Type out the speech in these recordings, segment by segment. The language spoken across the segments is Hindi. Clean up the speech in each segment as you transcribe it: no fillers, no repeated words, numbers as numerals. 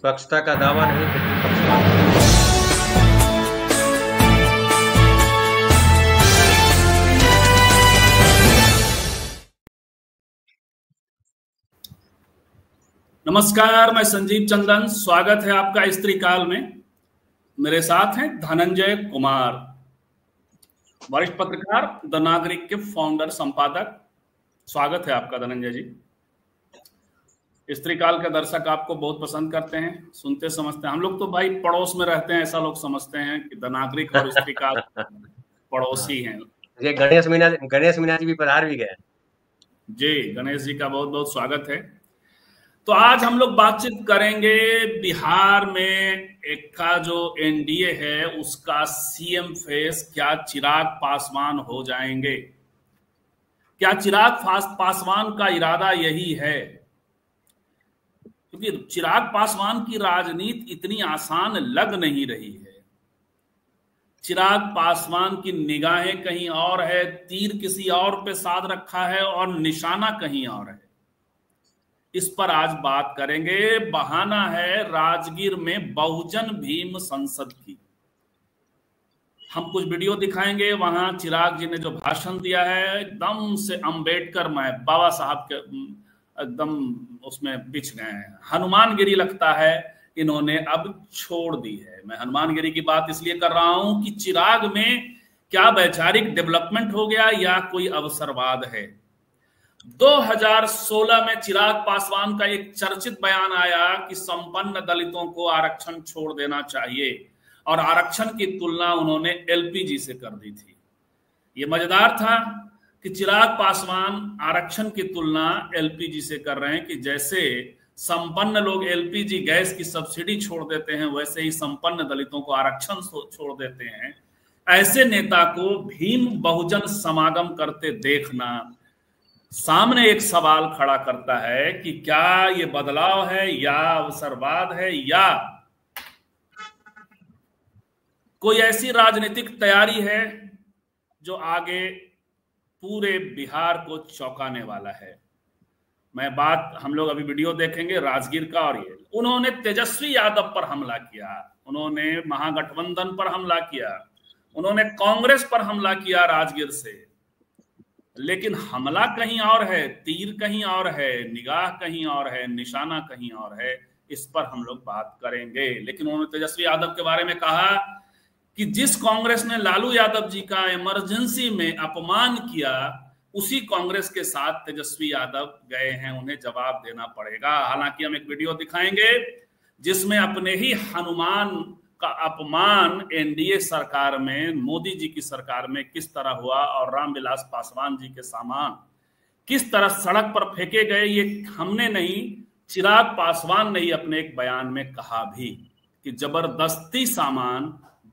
निष्पक्षता का दावा नहीं, लेकिन पक्षपात। नमस्कार, मैं संजीव चंदन, स्वागत है आपका स्त्री काल में। मेरे साथ हैं धनंजय कुमार, वरिष्ठ पत्रकार, द नागरिक के फाउंडर संपादक। स्वागत है आपका धनंजय जी। स्त्री काल के दर्शक आपको बहुत पसंद करते हैं, सुनते समझते हैं। हम लोग तो भाई पड़ोस में रहते हैं, ऐसा लोग समझते हैं कि द नागरिक और स्त्री काल पड़ोसी हैं। ये गणेश मीना जी भी पधार भी गए। जी, गणेश जी का बहुत बहुत स्वागत है। तो आज हम लोग बातचीत करेंगे बिहार में एक का जो एनडीए है उसका सीएम फेस क्या चिराग पासवान हो जाएंगे। क्या चिराग पासवान का इरादा यही है? क्योंकि चिराग पासवान की राजनीति इतनी आसान लग नहीं रही है। चिराग पासवान की निगाहें कहीं और है, तीर किसी और पे साध रखा है और निशाना कहीं और है। इस पर आज बात करेंगे। बहाना है राजगीर में बहुजन भीम संसद की। हम कुछ वीडियो दिखाएंगे, वहां चिराग जी ने जो भाषण दिया है एकदम से अंबेडकर में बाबा साहब के एकदम उसमें बिछ गए हैं। हनुमानगिरी लगता है इन्होंने अब छोड़ दी है। मैं हनुमानगिरी की बात इसलिए कर रहा हूं कि चिराग में क्या वैचारिक डेवलपमेंट हो गया या कोई अवसरवाद है। 2016 में चिराग पासवान का एक चर्चित बयान आया कि संपन्न दलितों को आरक्षण छोड़ देना चाहिए और आरक्षण की तुलना उन्होंने एलपीजी से कर दी थी। ये मजेदार था कि चिराग पासवान आरक्षण की तुलना एलपीजी से कर रहे हैं कि जैसे संपन्न लोग एलपीजी गैस की सब्सिडी छोड़ देते हैं वैसे ही संपन्न दलितों को आरक्षण छोड़ देते हैं। ऐसे नेता को भीम बहुजन समागम करते देखना सामने एक सवाल खड़ा करता है कि क्या ये बदलाव है या अवसरवाद है या कोई ऐसी राजनीतिक तैयारी है जो आगे पूरे बिहार को चौंकाने वाला है। हम लोग अभी वीडियो देखेंगे राजगीर का। और ये उन्होंने तेजस्वी यादव पर हमला किया, उन्होंने महागठबंधन पर हमला किया, उन्होंने कांग्रेस पर हमला किया राजगीर से। लेकिन हमला कहीं और है, तीर कहीं और है, निगाह कहीं और है, निशाना कहीं और है। इस पर हम लोग बात करेंगे। लेकिन उन्होंने तेजस्वी यादव के बारे में कहा कि जिस कांग्रेस ने लालू यादव जी का इमरजेंसी में अपमान किया उसी कांग्रेस के साथ तेजस्वी यादव गए हैं, उन्हें जवाब देना पड़ेगा। हालांकि हम एक वीडियो दिखाएंगे जिसमें अपने ही हनुमान का अपमान एनडीए सरकार में, मोदी जी की सरकार में किस तरह हुआ और रामविलास पासवान जी के सामान किस तरह सड़क पर फेंके गए। ये हमने नहीं, चिराग पासवान ने ही अपने एक बयान में कहा भी कि जबरदस्ती सामान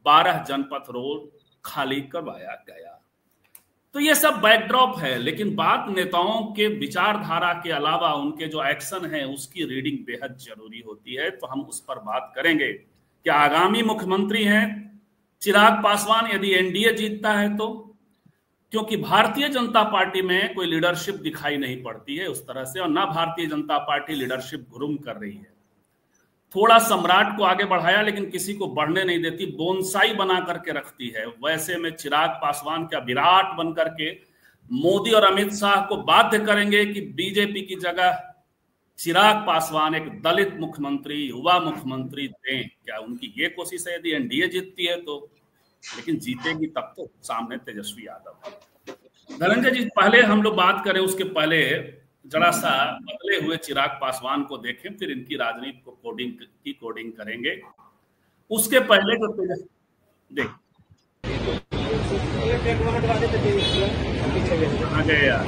12 जनपथ रोड खाली करवाया गया। तो ये सब बैकड्रॉप है। लेकिन बात नेताओं के विचारधारा के अलावा उनके जो एक्शन है उसकी रीडिंग बेहद जरूरी होती है। तो हम उस पर बात करेंगे। क्या आगामी मुख्यमंत्री हैं चिराग पासवान यदि एनडीए जीतता है तो? क्योंकि भारतीय जनता पार्टी में कोई लीडरशिप दिखाई नहीं पड़ती है उस तरह से, और ना Bharatiya Janata party leadership groom कर रही है। थोड़ा सम्राट को आगे बढ़ाया लेकिन किसी को बढ़ने नहीं देती, बोनसाई बना करके रखती है। वैसे में चिराग पासवान क्या विराट बन करके मोदी और अमित शाह को बाध्य करेंगे कि बीजेपी की जगह चिराग पासवान एक दलित मुख्यमंत्री, युवा मुख्यमंत्री दें? क्या उनकी ये कोशिश है यदि एनडीए जीतती है तो? लेकिन जीतेगी तब तो सामने तेजस्वी यादव। धनंजय जी, पहले हम लोग बात करें उसके पहले जरा सा बदले हुए चिराग पासवान को देखें, फिर इनकी राजनीति को कोडिंग करेंगे। उसके पहले जो देख आ गए यार,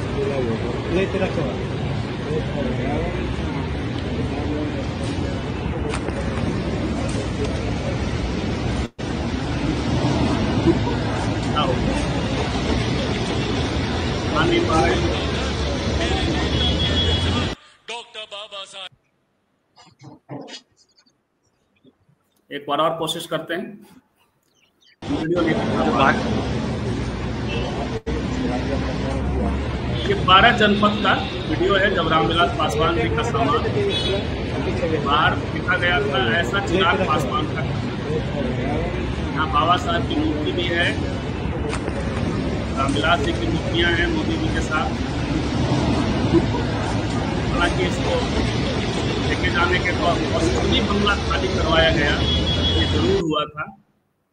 डॉक्टर बाबा साहब। एक बार और कोशिश करते हैं। वीडियो ये 12 जनपद का वीडियो है जब रामविलास पासवान जी का सामान बाहर फेंका गया था। ऐसा चिराग पासवान का यहाँ बाबा साहब की मूर्ति भी है, रामविलास जी की मूर्तियाँ हैं मोदी जी के साथ। हालांकि इसको लेके जाने के बाद फोर्सफुली बंगला खाली करवाया गया, ये जरूर हुआ था,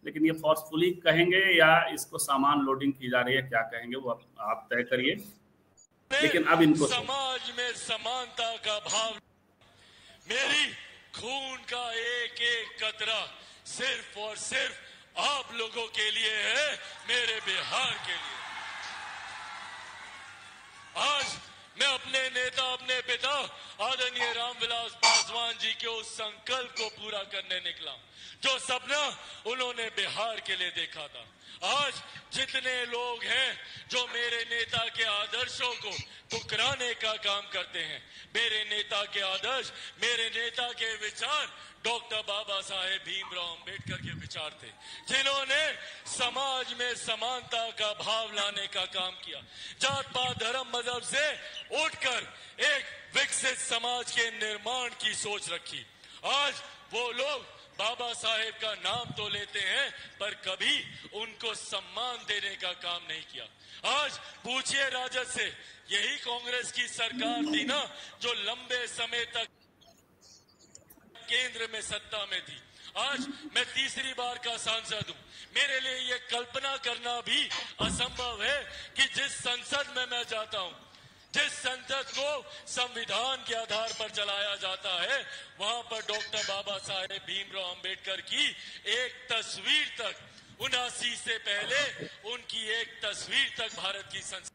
लेकिन ये फोर्सफुली कहेंगे या इसको सामान लोडिंग की जा रही है, क्या कहेंगे वो आप तय करिए। लेकिन अब इनको समाज में समानता का भाव, मेरी खून का एक एक कतरा सिर्फ और सिर्फ आप लोगों के लिए है, मेरे बिहार के लिए। आज मैं अपने नेता, अपने पिता आदरणीय रामविलास पासवान जी के उस संकल्प को पूरा करने निकला जो सपना उन्होंने बिहार के लिए देखा था। आज जितने लोग हैं जो मेरे नेता के आदर्शों को ठुकराने का काम करते हैं, मेरे नेता के आदर्श, मेरे नेता के विचार डॉक्टर बाबा साहेब भीमराव अंबेडकर के विचार थे, जिन्होंने समाज में समानता का भाव लाने का काम किया, जात पात धर्म मजहब से उठकर एक विकसित समाज के निर्माण की सोच रखी। आज वो लोग बाबा साहेब का नाम तो लेते हैं पर कभी उनको सम्मान देने का काम नहीं किया। आज पूछिए राजद से, यही कांग्रेस की सरकार थी ना जो लंबे समय तक केंद्र में सत्ता में थी। आज मैं तीसरी बार का सांसद हूं। मेरे लिए ये कल्पना करना भी असंभव है कि जिस संसद में मैं जाता हूं, जिस संसद को संविधान के आधार पर चलाया जाता है, वहां पर डॉक्टर बाबा साहेब भीमराव अंबेडकर की एक तस्वीर तक, 79 से पहले उनकी एक तस्वीर तक भारत की संसद,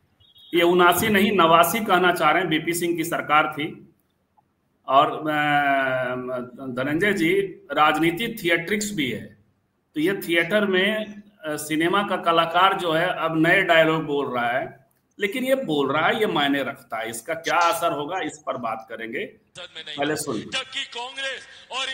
ये 79 नहीं 89 कहना चाह रहे हैं, बीपी सिंह की सरकार थी। और धनंजय जी, राजनीति थिएट्रिक्स भी है, तो ये थिएटर में सिनेमा का कलाकार जो है अब नए डायलॉग बोल रहा है, लेकिन ये बोल रहा है, ये मायने रखता है, इसका क्या असर होगा इस पर बात करेंगे। पहले सुन। जबकि कांग्रेस और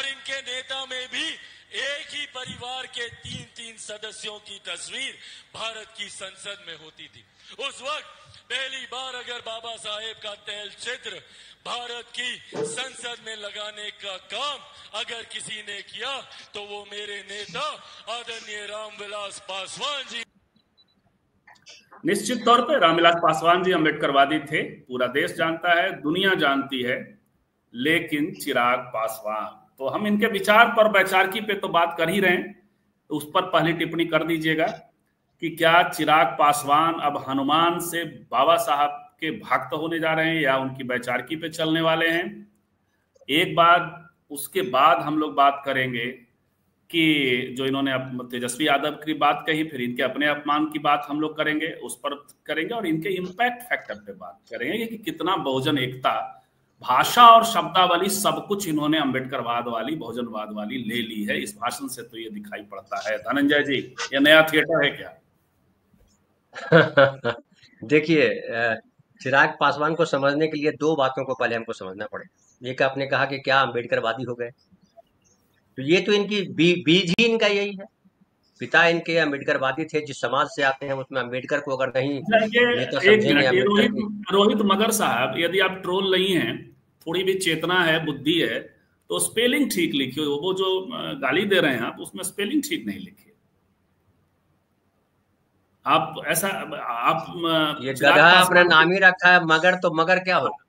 इनके नेता में भी एक ही परिवार के 3-3 सदस्यों की तस्वीर भारत की संसद में होती थी। उस वक्त पहली बार अगर बाबा साहेब का तैल चित्र भारत की संसद में लगाने का काम अगर किसी ने किया तो वो मेरे नेता आदरणीय रामविलास पासवान जी। निश्चित तौर पे रामविलास पासवान जी अम्बेडकरवादी थे, पूरा देश जानता है, दुनिया जानती है, लेकिन चिराग पासवान, तो हम इनके विचार पर, वैचारिकी पे तो बात कर ही रहे हैं, तो उस पर पहली टिप्पणी कर दीजिएगा कि क्या चिराग पासवान अब हनुमान से बाबा साहब के भक्त होने जा रहे हैं या उनकी वैचारिकी पे चलने वाले हैं। एक बात, उसके बाद हम लोग बात करेंगे कि जो इन्होंने तेजस्वी यादव की बात कही, फिर इनके अपने अपमान की बात हम लोग करेंगे, उस पर करेंगे, और इनके इम्पैक्ट फैक्टर पे बात करेंगे कि कितना बहुजन एकता, भाषा और शब्दावली सब कुछ इन्होंने अम्बेडकरवाद वाली, बहुजनवाद वाली ले ली है। इस भाषण से तो ये दिखाई पड़ता है। धनंजय जी, ये नया थिएटर है क्या? देखिए, चिराग पासवान को समझने के लिए दो बातों को पहले हमको समझना पड़ेगा। एक, आपने कहा कि क्या अम्बेडकरवादी हो गए, तो ये तो इनकी बीज ही इनका यही है। पिता इनके अम्बेडकरवादी थे, जिस समाज से आते हैं उसमें अम्बेडकर को अगर नहीं नेता समझेंगे। रोहित मगर साहब, यदि आप ट्रोल नहीं हैं, थोड़ी भी चेतना है, बुद्धि है, तो स्पेलिंग ठीक लिखिए। वो जो गाली दे रहे हैं आप, उसमें स्पेलिंग ठीक नहीं लिखिए। आप ऐसा, आप ये गधा अपना नाम ही रखा है मगर, तो मगर क्या होगा?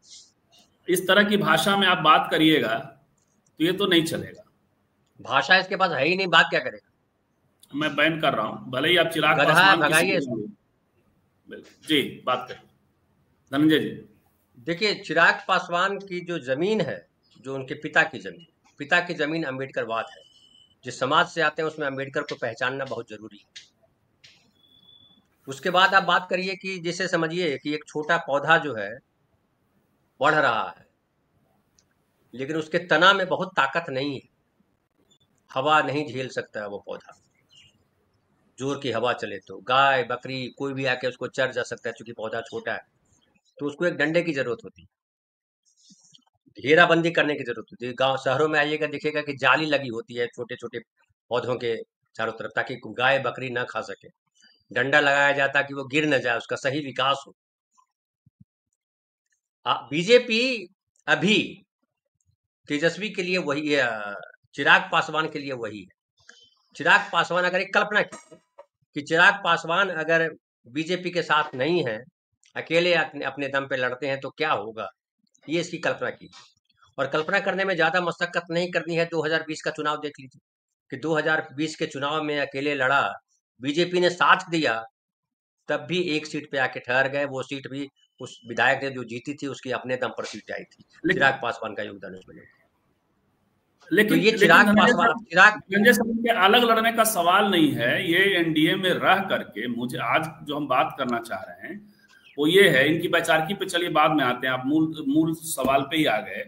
इस तरह की भाषा में आप बात करिएगा तो ये तो नहीं चलेगा। भाषा इसके पास है ही नहीं, बात क्या करेगा? मैं बैन कर रहा हूं, भले ही आप चिराग पासवान भगाइए। जी, बात करिए धनंजय जी। देखिए, चिराग पासवान की जो जमीन है, जो उनके पिता की जमीन अम्बेडकरवाद है। जिस समाज से आते हैं उसमें अम्बेडकर को पहचानना बहुत जरूरी है। उसके बाद आप बात करिए कि जैसे समझिए कि एक छोटा पौधा जो है बढ़ रहा है, लेकिन उसके तना में बहुत ताकत नहीं है, हवा नहीं झेल सकता है वो पौधा। जोर की हवा चले तो गाय बकरी कोई भी आके उसको चर जा सकता है, क्योंकि पौधा छोटा है। तो उसको एक डंडे की जरूरत होती है, घेराबंदी करने की जरूरत होती है। गांव शहरों में आइएगा, देखिएगा कि जाली लगी होती है छोटे छोटे पौधों के चारों तरफ, ताकि गाय बकरी ना खा सके। डंडा लगाया जाता कि वो गिर न जाए, उसका सही विकास हो। बीजेपी अभी तेजस्वी के लिए वही है, चिराग पासवान के लिए वही है। चिराग पासवान अगर एक कल्पना की कि चिराग पासवान अगर बीजेपी के साथ नहीं है, अकेले अपने दम पे लड़ते हैं तो क्या होगा, ये इसकी कल्पना की। और कल्पना करने में ज्यादा मशक्कत नहीं करनी है। 2020 का चुनाव देख लीजिए कि 2020 के चुनाव में अकेले लड़ा, बीजेपी ने साथ दिया, तब भी एक सीट पे आके ठहर गए। वो सीट भी उस विधायक ने जो जीती थी उसकी अपने दम पर सीट आई थी। चिराग पासवान का योगदान उसमें नहीं। तो ये चिराग पासवान, चिराग संजय सर के अलग लड़ने का सवाल नहीं है। ये एनडीए में रह करके मुझे आज जो हम बात करना चाह रहे हैं वो ये है, इनकी वैचारिकी पे चलिए बाद में आते हैं, आप मूल सवाल पे ही आ गए,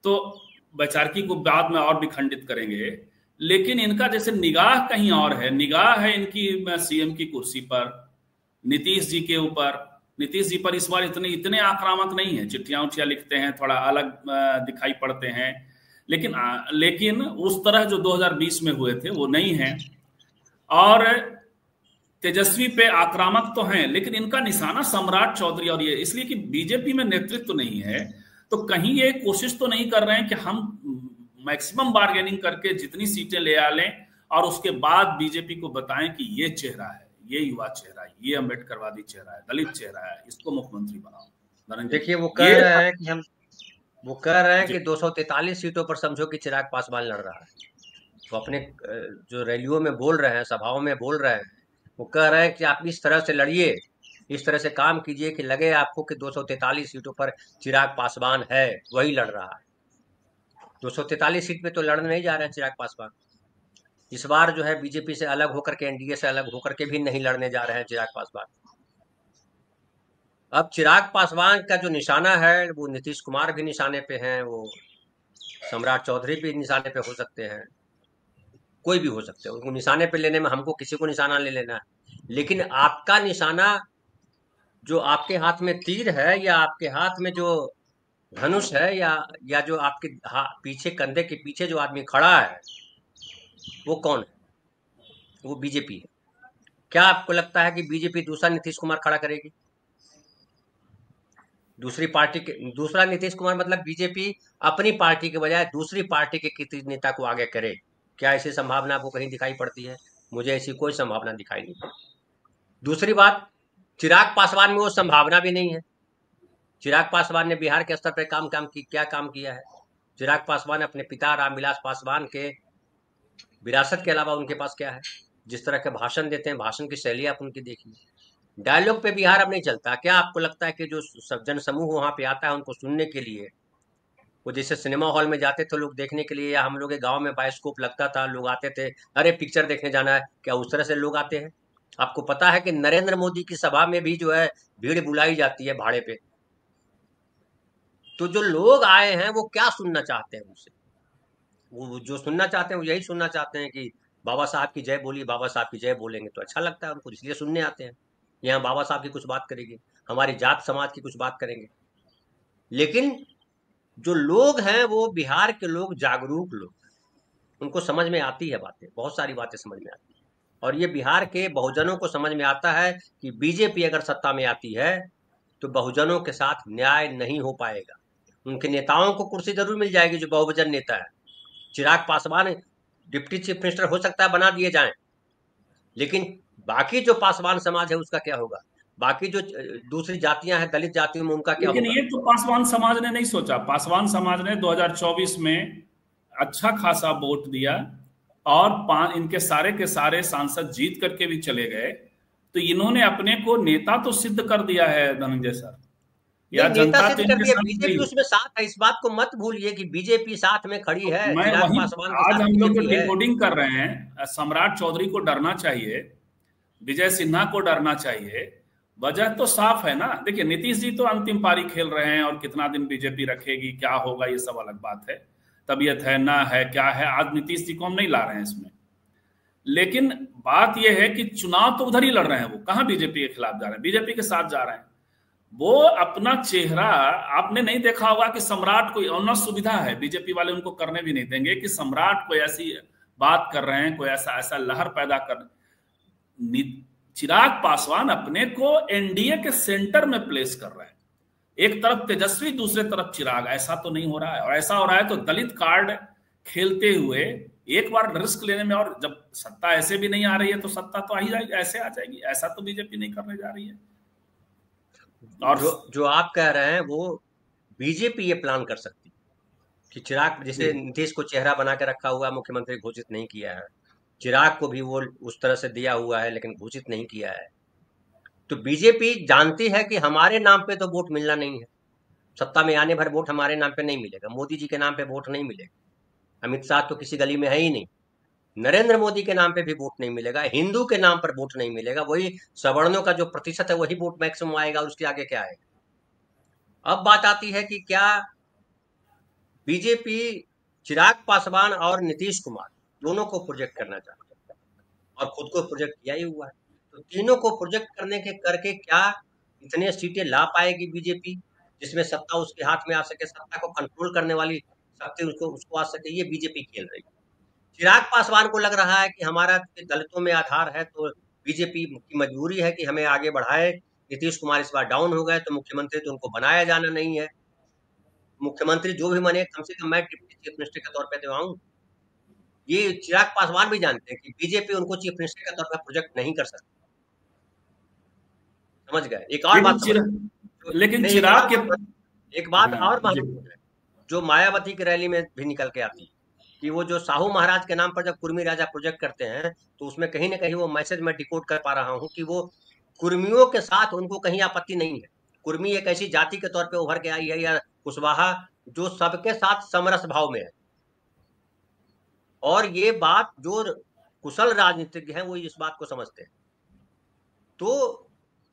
तो वैचारिकी को बाद में और भी खंडित करेंगे। लेकिन इनका जैसे निगाह कहीं और है, निगाह है इनकी सीएम की कुर्सी पर, नीतीश जी के ऊपर। नीतीश जी पर इस बार इतने आक्रामक नहीं है, चिट्ठियां उठियां लिखते हैं, थोड़ा अलग दिखाई पड़ते हैं, लेकिन उस तरह जो 2020 में हुए थे वो नहीं है। और तेजस्वी पे आक्रामक तो हैं, लेकिन इनका निशाना सम्राट चौधरी और ये, इसलिए कि बीजेपी में नेतृत्व नहीं है, तो कहीं ये कोशिश तो नहीं कर रहे हैं कि हम मैक्सिमम बार्गेनिंग करके जितनी सीटें ले आ लें और उसके बाद बीजेपी को बताएं कि ये चेहरा है, ये युवा चेहरा है, ये अम्बेडकरवादी चेहरा है, दलित चेहरा है, इसको मुख्यमंत्री बनाओ। देखिए वो कह रहे हैं कि 243 सीटों पर समझो कि चिराग पासवान लड़ रहा है। वो अपने जो रैलियों में बोल रहे हैं, सभाओं में बोल रहे हैं, वो कह रहे हैं कि आप इस तरह से लड़िए, इस तरह से काम कीजिए कि लगे आपको कि 243 सीटों पर चिराग पासवान है, वही लड़ रहा है। 243 सीट पे तो लड़ने नहीं जा रहे हैं चिराग पासवान। इस बार जो है बीजेपी से अलग होकर के, एनडीए से अलग होकर के भी नहीं लड़ने जा रहे हैं चिराग पासवान। अब चिराग पासवान का जो निशाना है वो नीतीश कुमार भी निशाने पे हैं, वो सम्राट चौधरी भी निशाने पे हो सकते हैं, कोई भी हो सकते हैं। उनको निशाने पे लेने में हमको किसी को निशाना ले लेना है, लेकिन आपका निशाना जो आपके हाथ में तीर है, या आपके हाथ में जो धनुष है, या जो आपके पीछे, कंधे के पीछे जो आदमी खड़ा है, वो कौन है? वो बीजेपी है। क्या आपको लगता है कि बीजेपी दूसरा नीतीश कुमार खड़ा करेगी? दूसरा नीतीश कुमार मतलब बीजेपी अपनी पार्टी के बजाय दूसरी पार्टी के किसी नेता को आगे करे? क्या ऐसी संभावना आपको कहीं दिखाई पड़ती है? मुझे ऐसी कोई संभावना दिखाई नहीं पड़ती। दूसरी बात, चिराग पासवान में वो संभावना भी नहीं है। चिराग पासवान ने बिहार के स्तर पर क्या काम किया है? चिराग पासवान अपने पिता रामविलास पासवान के विरासत के अलावा उनके पास क्या है? जिस तरह के भाषण देते हैं, भाषण की शैली आप उनकी देखिए। डायलॉग पे बिहार अब नहीं चलता। क्या आपको लगता है कि जो जन समूह वहां पे आता है उनको सुनने के लिए, वो जैसे सिनेमा हॉल में जाते थे लोग देखने के लिए, या हम लोग के गांव में बायोस्कोप लगता था, लोग आते थे, अरे पिक्चर देखने जाना है, क्या उस तरह से लोग आते हैं? आपको पता है कि नरेंद्र मोदी की सभा में भी जो है भीड़ बुलाई जाती है भाड़े पे। तो जो लोग आए हैं वो क्या सुनना चाहते हैं उनसे? वो जो सुनना चाहते हैं वो यही सुनना चाहते हैं कि बाबा साहब की जय बोली, बाबा साहब की जय बोलेंगे तो अच्छा लगता है उनको, इसलिए सुनने आते हैं। यहाँ बाबा साहब की कुछ बात करेंगे, हमारी जात समाज की कुछ बात करेंगे। लेकिन जो लोग हैं वो बिहार के लोग जागरूक लोग, उनको समझ में आती है बातें, बहुत सारी बातें समझ में आती है। और ये बिहार के बहुजनों को समझ में आता है कि बीजेपी अगर सत्ता में आती है तो बहुजनों के साथ न्याय नहीं हो पाएगा। उनके नेताओं को कुर्सी जरूर मिल जाएगी जो बहुवचन नेता है। Chirag Paswan deputy chief minister हो सकता है बना दिए जाएं, लेकिन बाकी जो पासवान समाज है उसका क्या होगा? बाकी जो दूसरी जातियां हैं, दलित जातियों में, उनका क्या होगा? लेकिन ये तो पासवान समाज ने नहीं सोचा। पासवान समाज ने 2024 में अच्छा खासा वोट दिया और इनके सारे के सारे सांसद जीत करके भी चले गए, तो इन्होंने अपने को नेता तो सिद्ध कर दिया है धनंजय सर, या जनता तो इनके साथ बीजेपी उसमें साथ है। इस बात को मत भूलिए कि बीजेपी साथ में खड़ी है। मैं वही आज हम लोग जो डिकोडिंग कर रहे हैं, सम्राट चौधरी को डरना चाहिए, विजय सिन्हा को डरना चाहिए। वजह तो साफ है ना। देखिए नीतीश जी तो अंतिम पारी खेल रहे हैं, और कितना दिन बीजेपी रखेगी, क्या होगा, ये सब अलग बात है। तबीयत है ना है क्या है, आज नीतीश जी को हम नहीं ला रहे हैं इसमें। लेकिन बात यह है कि चुनाव तो उधर ही लड़ रहे हैं, वो कहां बीजेपी के खिलाफ जा रहे हैं, बीजेपी के साथ जा रहे हैं। वो अपना चेहरा, आपने नहीं देखा होगा कि सम्राट कोई अन्य सुविधा है, बीजेपी वाले उनको करने भी नहीं देंगे कि सम्राट कोई ऐसी बात कर रहे हैं, कोई ऐसा लहर पैदा कर। चिराग पासवान अपने को एनडीए के सेंटर में प्लेस कर रहे हैं। एक तरफ तेजस्वी, दूसरे तरफ चिराग। ऐसा तो नहीं हो रहा है, और ऐसा हो रहा है तो दलित कार्ड खेलते हुए एक बार रिस्क लेने में, और जब सत्ता ऐसे भी नहीं आ रही है तो सत्ता तो आ ही जाएगी, ऐसे आ जाएगी। ऐसा तो बीजेपी नहीं करने जा रही है। और जो आप कह रहे हैं वो बीजेपी ये प्लान कर सकती कि चिराग, जैसे नीतीश को चेहरा बना के रखा हुआ, मुख्यमंत्री घोषित नहीं किया है, चिराग को भी वो उस तरह से दिया हुआ है लेकिन घोषित नहीं किया है, तो बीजेपी जानती है कि हमारे नाम पे तो वोट मिलना नहीं है, सत्ता में आने भर वोट हमारे नाम पे नहीं मिलेगा, मोदी जी के नाम पे वोट नहीं मिलेगा, अमित शाह तो किसी गली में है ही नहीं, नरेंद्र मोदी के नाम पे भी वोट नहीं मिलेगा, हिंदू के नाम पर वोट नहीं मिलेगा, वही सवर्णों का जो प्रतिशत है वही वोट मैक्सिमम आएगा, उसके आगे क्या आएगा। अब बात आती है कि क्या बीजेपी चिराग पासवान और नीतीश कुमार दोनों को प्रोजेक्ट करना चाहती है, और खुद को प्रोजेक्ट किया ही हुआ है, तो तीनों को प्रोजेक्ट करने के करके क्या इतने सीटें ला पाएगी बीजेपी जिसमें सत्ता उसके हाथ में आ सके, सत्ता को कंट्रोल करने वाली शक्ति उसको आ सके, ये बीजेपी खेल रही है। चिराग पासवान को लग रहा है कि हमारा दलितों में आधार है, तो बीजेपी की मजबूरी है कि हमें आगे बढ़ाए। नीतीश कुमार इस बार डाउन हो गए तो मुख्यमंत्री तो उनको बनाया जाना नहीं है, मुख्यमंत्री जो भी बने कम से कम मैं डिप्टी चीफ मिनिस्टर के तौर पर तो आऊं। ये चिराग पासवान भी जानते हैं कि बीजेपी उनको चीफ मिनिस्टर के तौर पर प्रोजेक्ट नहीं कर सकती। समझ गए? एक और बात लेकिन चिराग के एक बात और महत्वपूर्ण है, जो मायावती की रैली में भी निकल के आती है कि वो जो साहू महाराज के नाम पर जब कुर्मी राजा प्रोजेक्ट करते हैं तो उसमें कहीं ना कहीं वो मैसेज मैं डिकोड कर पा रहा हूँ कि वो कुर्मियों के साथ उनको कहीं आपत्ति नहीं है। कुर्मी एक ऐसी जाति के तौर पे उभर के आई है, या कुशवाहा, जो सबके साथ समरस भाव में है, और ये बात जो कुशल राजनीतिज्ञ हैं वो इस बात को समझते हैं। तो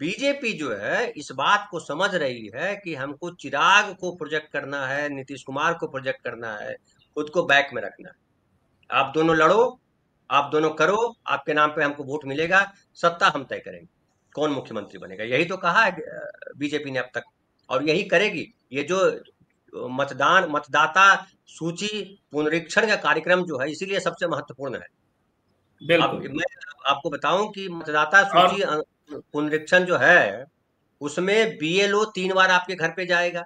बीजेपी जो है इस बात को समझ रही है कि हमको चिराग को प्रोजेक्ट करना है, नीतीश कुमार को प्रोजेक्ट करना है, खुद को बैक में रखना है। आप दोनों लड़ो, आप दोनों करो, आपके नाम पे हमको वोट मिलेगा, सत्ता हम तय करेंगे, कौन मुख्यमंत्री बनेगा। यही तो कहा है बीजेपी ने अब तक, और यही करेगी। ये जो मतदाता सूची पुनरीक्षण का कार्यक्रम जो है इसीलिए सबसे महत्वपूर्ण है। अब मैं आपको बताऊं कि मतदाता सूची पुनरीक्षण जो है उसमें बीएलओ 3 बार आपके घर पे जाएगा,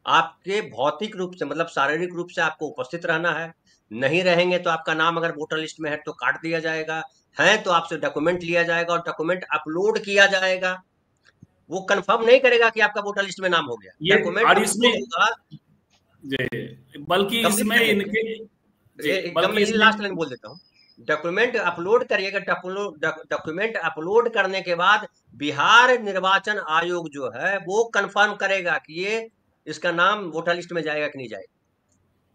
आपके भौतिक रूप से मतलब शारीरिक रूप से आपको उपस्थित रहना है, नहीं रहेंगे तो आपका नाम अगर वोटर लिस्ट में है तो काट दिया जाएगा, है तो आपसे डॉक्यूमेंट लिया जाएगा और डॉक्यूमेंट अपलोड किया जाएगा। वो कंफर्म नहीं करेगा कि आपका वोटर लिस्ट में नाम हो गया, डॉक्यूमेंट इसमें बल्कि इसमें इनके लास्ट लाइन बोल देता हूँ, डॉक्यूमेंट अपलोड करिएगा। डॉक्यूमेंट अपलोड करने के बाद बिहार निर्वाचन आयोग जो है वो कंफर्म करेगा कि ये इसका नाम वोटर लिस्ट में जाएगा कि नहीं जाएगा।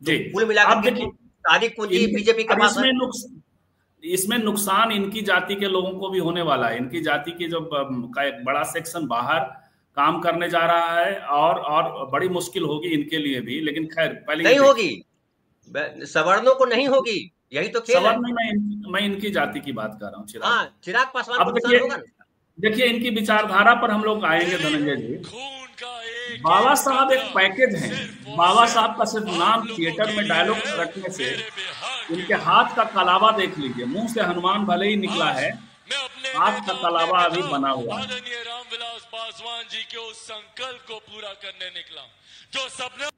जी, कुल मिलाकर सारी कुंजी बीजेपी के पास है। इसमें नुकसान इनकी जाति के लोगों को भी होने वाला है। इनकी जाति के जो का एक बड़ा सेक्शन बाहर काम करने जा रहा है, और बड़ी मुश्किल होगी इनके लिए भी, लेकिन खैर पहले नहीं होगी, सवर्णों को नहीं होगी, यही तो खेल है। मैं इनकी जाति की बात कर रहा हूँ। चिराग पासवान को देखिए इनकी विचारधारा पर हम लोग आएंगे धनंजय जी। बाबा साहब एक पैकेज हैं। बाबा साहब का सिर्फ नाम थिएटर में डायलॉग रखने से, इनके हाथ का कलावा देख लीजिए, मुंह से हनुमान भले ही निकला है, हाथ का कलावा अभी बना हुआ है। आदरणीय रामविलास पासवान जी के उस संकल्प को पूरा करने निकला जो सपना।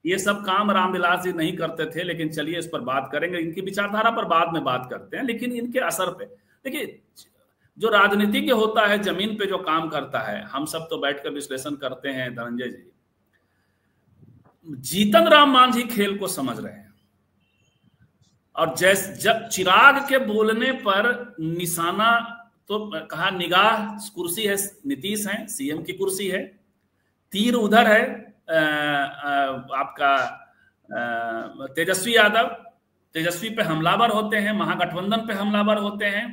ये सब काम रामविलास जी नहीं करते थे, लेकिन चलिए इस पर बात करेंगे। इनकी विचारधारा पर बाद में बात करते हैं, लेकिन इनके असर पे देखिए, जो राजनीतिज्ञ होता है, जमीन पे जो काम करता है, हम सब तो बैठकर विश्लेषण करते हैं धनंजय जी। जीतन राम मांझी खेल को समझ रहे हैं, और जब चिराग के बोलने पर निशाना तो कहा, निगाह कुर्सी है, नीतीश है, सीएम की कुर्सी है, तीर उधर है आपका तेजस्वी यादव। तेजस्वी पे हमलावर होते हैं, महागठबंधन पे हमलावर होते हैं,